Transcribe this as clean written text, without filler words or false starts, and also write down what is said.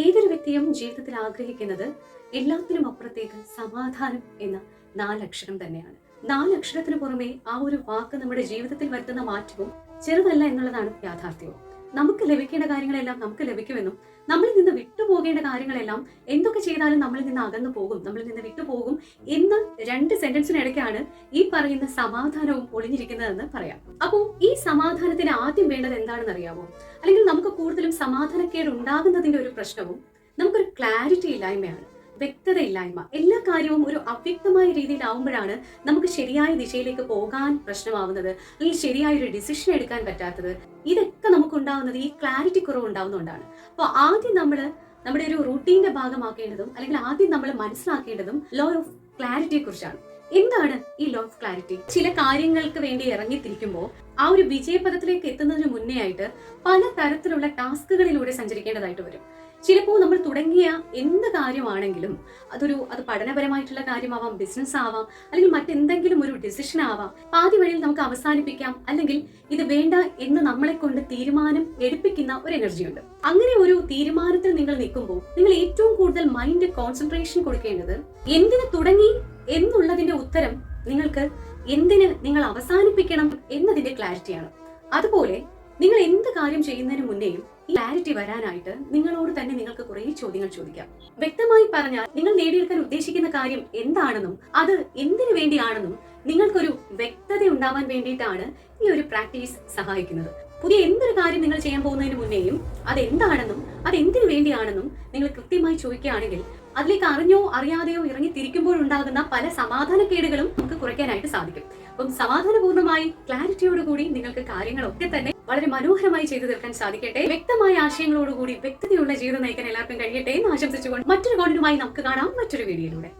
ഏതൊരു വ്യക്തിയും ജീവിതത്തിൽ ആഗ്രഹിക്കുന്നത് എല്ലാത്തിനും അപ്പുറത്തേക്ക് സമാധാനം എന്ന 4 അക്ഷരം തന്നെയാണ്. 4 അക്ഷരത്തിന് പുറമെ ആ ഒരു വാക്ക് നമ്മുടെ ജീവിതത്തിൽ വരുത്തുന്ന മാറ്റവും ചെറുതല്ല എന്നുള്ളതാണ് യാഥാർത്ഥ്യവും. നമുക്ക് ലഭിക്കേണ്ട കാര്യങ്ങളെല്ലാം നമുക്ക് ലഭിക്കുമെന്നും നമ്മളിൽ നിന്ന് വിട്ടുപോകേണ്ട കാര്യങ്ങളെല്ലാം എന്തൊക്കെ ചെയ്താലും നമ്മളിൽ നിന്ന് അകന്നു പോകും, നമ്മളിൽ നിന്ന് വിട്ടുപോകും എന്ന 2 സെന്റൻസിനിടയ്ക്കാണ് ഈ പറയുന്ന സമാധാനവും ഒളിഞ്ഞിരിക്കുന്നതെന്ന് പറയാം. അപ്പോൾ ഈ സമാധാനത്തിന് ആദ്യം വേണ്ടത് എന്താണെന്ന് അറിയാമോ? അല്ലെങ്കിൽ നമുക്ക് കൂടുതലും സമാധാനക്കേട് ഉണ്ടാകുന്നതിന്റെ ഒരു പ്രശ്നവും നമുക്കൊരു ക്ലാരിറ്റി ഇല്ലായ്മയാണ്, വ്യക്തതയില്ലായ്മ. എല്ലാ കാര്യവും ഒരു അവ്യക്തമായ രീതിയിലാവുമ്പോഴാണ് നമുക്ക് ശരിയായ ദിശയിലേക്ക് പോകാൻ പ്രശ്നമാവുന്നത്, അല്ലെങ്കിൽ ശരിയായ ഒരു ഡിസിഷൻ എടുക്കാൻ പറ്റാത്തത്. ഇതൊക്കെ നമുക്ക് ഉണ്ടാവുന്നത് ഈ ക്ലാരിറ്റി കുറവ് ഉണ്ടാവുന്നതുകൊണ്ടാണ്. അപ്പോൾ ആദ്യം നമ്മുടെ ഒരു റൂട്ടീന്റെ ഭാഗമാക്കേണ്ടതും അല്ലെങ്കിൽ ആദ്യം നമ്മൾ മനസ്സിലാക്കേണ്ടതും ലോ ഓഫ് ക്ലാരിറ്റിയെ കുറിച്ചാണ്. എന്താണ് ഈ ലോ ഓഫ് ക്ലാരിറ്റി? ചില കാര്യങ്ങൾക്ക് വേണ്ടി ഇറങ്ങിത്തിരിക്കുമ്പോൾ ആ ഒരു വിജയപഥത്തിലേക്ക് എത്തുന്നതിന് മുന്നേ ആയിട്ട് പല തരത്തിലുള്ള ടാസ്കുകളിലൂടെ സഞ്ചരിക്കേണ്ടതായിട്ട് വരും. ചിലപ്പോൾ നമ്മൾ തുടങ്ങിയ എന്ത് കാര്യമാണെങ്കിലും അത് പഠനപരമായിട്ടുള്ള കാര്യമാവാം, ബിസിനസ് ആവാം, അല്ലെങ്കിൽ മറ്റെന്തെങ്കിലും ഒരു ഡിസിഷൻ ആവാം. പാതി വഴിയിൽ നമുക്ക് അവസാനിപ്പിക്കാം, അല്ലെങ്കിൽ ഇത് വേണ്ട എന്ന് നമ്മളെ കൊണ്ട് തീരുമാനം എടുപ്പിക്കുന്ന ഒരു എനർജി ഉണ്ട്. അങ്ങനെ ഒരു തീരുമാനത്തിൽ നിങ്ങൾ നിൽക്കുമ്പോൾ നിങ്ങൾ ഏറ്റവും കൂടുതൽ മൈൻഡ് കോൺസെൻട്രേഷൻ കൊടുക്കേണ്ടത് എന്തിന് തുടങ്ങി എന്നുള്ളതിന്റെ ഉത്തരം നിങ്ങൾക്ക് എന്തിന് നിങ്ങൾ അവസാനിപ്പിക്കണം എന്നതിന്റെ ക്ലാരിറ്റിയാണ്. അതുപോലെ നിങ്ങൾ എന്ത് കാര്യം ചെയ്യുന്നതിന് മുന്നേയും ഈ ക്ലാരിറ്റി വരാനായിട്ട് നിങ്ങളോട് തന്നെ നിങ്ങൾക്ക് കുറെ ചോദ്യങ്ങൾ ചോദിക്കാം. വ്യക്തമായി പറഞ്ഞാൽ നിങ്ങൾ നേടിയെടുക്കാൻ ഉദ്ദേശിക്കുന്ന കാര്യം എന്താണെന്നും അത് എന്തിനു വേണ്ടിയാണെന്നും നിങ്ങൾക്കൊരു വ്യക്തത ഉണ്ടാവാൻ വേണ്ടിയിട്ടാണ് ഈ ഒരു പ്രാക്ടീസ് സഹായിക്കുന്നത്. പുതിയ എന്തൊരു കാര്യം നിങ്ങൾ ചെയ്യാൻ പോകുന്നതിന് മുന്നേയും അതെന്താണെന്നും അതെന്തിനു വേണ്ടിയാണെന്നും നിങ്ങൾ കൃത്യമായി ചോദിക്കുകയാണെങ്കിൽ അതിലേക്ക് അറിഞ്ഞോ അറിയാതെയോ ഇറങ്ങി തിരിക്കുമ്പോഴുണ്ടാകുന്ന പല സമാധാനക്കേടുകളും നമുക്ക് കുറയ്ക്കാനായിട്ട് സാധിക്കും. അപ്പം സമാധാനപൂർണ്ണമായി ക്ലാരിറ്റിയോടുകൂടി നിങ്ങൾക്ക് കാര്യങ്ങളൊക്കെ തന്നെ വളരെ മനോഹരമായി ചെയ്തു തീർക്കാൻ സാധിക്കട്ടെ. വ്യക്തമായ ആശയങ്ങളോടുകൂടി വ്യക്തതയുള്ള ജീവിതം നയിക്കാൻ എല്ലാവർക്കും കഴിയട്ടെ എന്ന് ആശംസിച്ചുകൊണ്ട് മറ്റൊരു കോണ്ടന്റുമായി നമുക്ക് കാണാം മറ്റൊരു വീഡിയോയിലൂടെ.